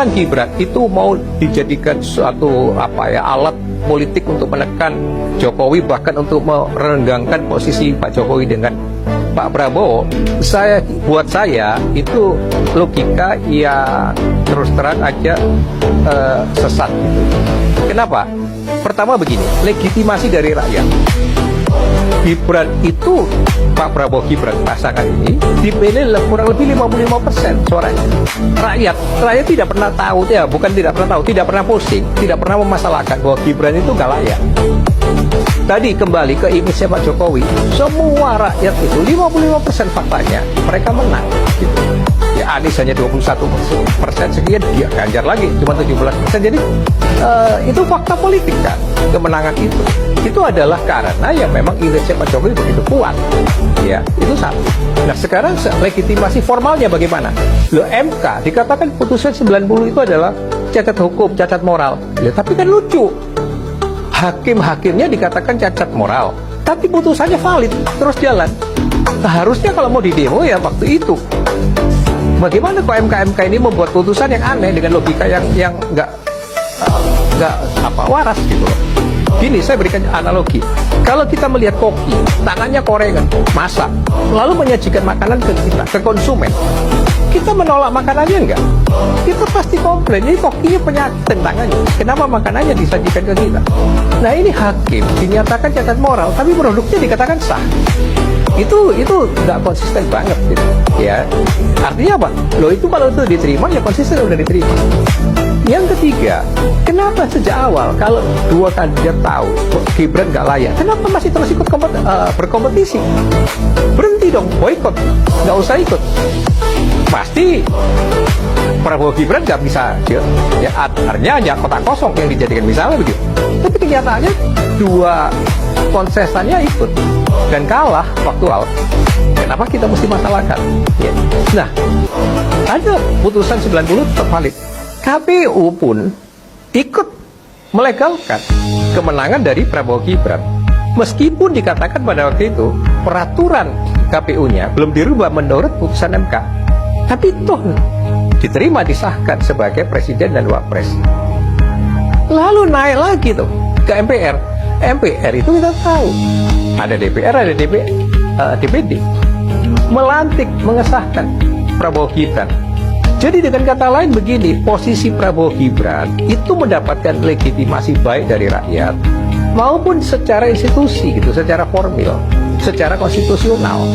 Gibran itu mau dijadikan suatu alat politik untuk menekan Jokowi, bahkan untuk merenggangkan posisi Pak Jokowi dengan Pak Prabowo. Buat saya itu logika yang terus terang aja sesat gitu. Kenapa? Pertama begini, legitimasi dari rakyat. Gibran itu, Pak Prabowo Gibran pasangan ini dipilih kurang lebih 55% suaranya. Rakyat tidak pernah tahu, ya bukan tidak pernah tahu, tidak pernah pusing, tidak pernah memasalahkan bahwa Gibran itu gak layak. Tadi kembali ke image Pak Jokowi, semua rakyat itu 55% faktanya mereka menang gitu. Ya Anies hanya 21%, sekian dia Ganjar lagi cuma 17%. Jadi itu fakta politik kan, kemenangan itu adalah karena ya memang image Pak Jokowi begitu kuat. Ya, itu satu. Nah, sekarang legitimasi formalnya bagaimana? Loh, MK dikatakan putusan 90 itu adalah cacat hukum, cacat moral. Ya, tapi kan lucu. Hakim-hakimnya dikatakan cacat moral, tapi putusannya valid, terus jalan. Nah, harusnya kalau mau didemo ya waktu itu. Bagaimana kok MK ini membuat putusan yang aneh dengan logika yang nggak waras gitu loh. Gini, saya berikan analogi. Kalau kita melihat koki, tangannya korengan, masak, lalu menyajikan makanan ke kita, ke konsumen, kita menolak makanannya enggak? Kita pasti komplain, ini kokinya penyakit tangannya, kenapa makanannya disajikan ke kita? Nah, ini hakim dinyatakan cacat moral, tapi produknya dikatakan sah. Itu nggak konsisten banget gitu. Ya, artinya apa? Loh, itu kalau itu diterima ya konsisten, udah diterima. Yang ketiga, kenapa sejak awal kalau dua kandidat tahu Gibran nggak layak, kenapa masih terus ikut berkompetisi? Berhenti dong, boikot, nggak usah ikut. Pasti Prabowo Gibran nggak bisa, ya artinya hanya kota kosong yang dijadikan misalnya begitu. Tapi kenyataannya dua konsesannya ikut dan kalah faktual. Kenapa kita mesti masalahkan? Ya. Nah, ada putusan 90 tetap valid. KPU pun ikut melegalkan kemenangan dari Prabowo Gibran. Meskipun dikatakan pada waktu itu peraturan KPU-nya belum dirubah menurut putusan MK, tapi toh diterima, disahkan sebagai presiden dan wapres. Lalu naik lagi tuh ke MPR. MPR itu kita tahu ada DPR, ada DPD, melantik, mengesahkan Prabowo Gibran. Jadi dengan kata lain begini, posisi Prabowo Gibran itu mendapatkan legitimasi baik dari rakyat maupun secara institusi gitu, secara formil, secara konstitusional.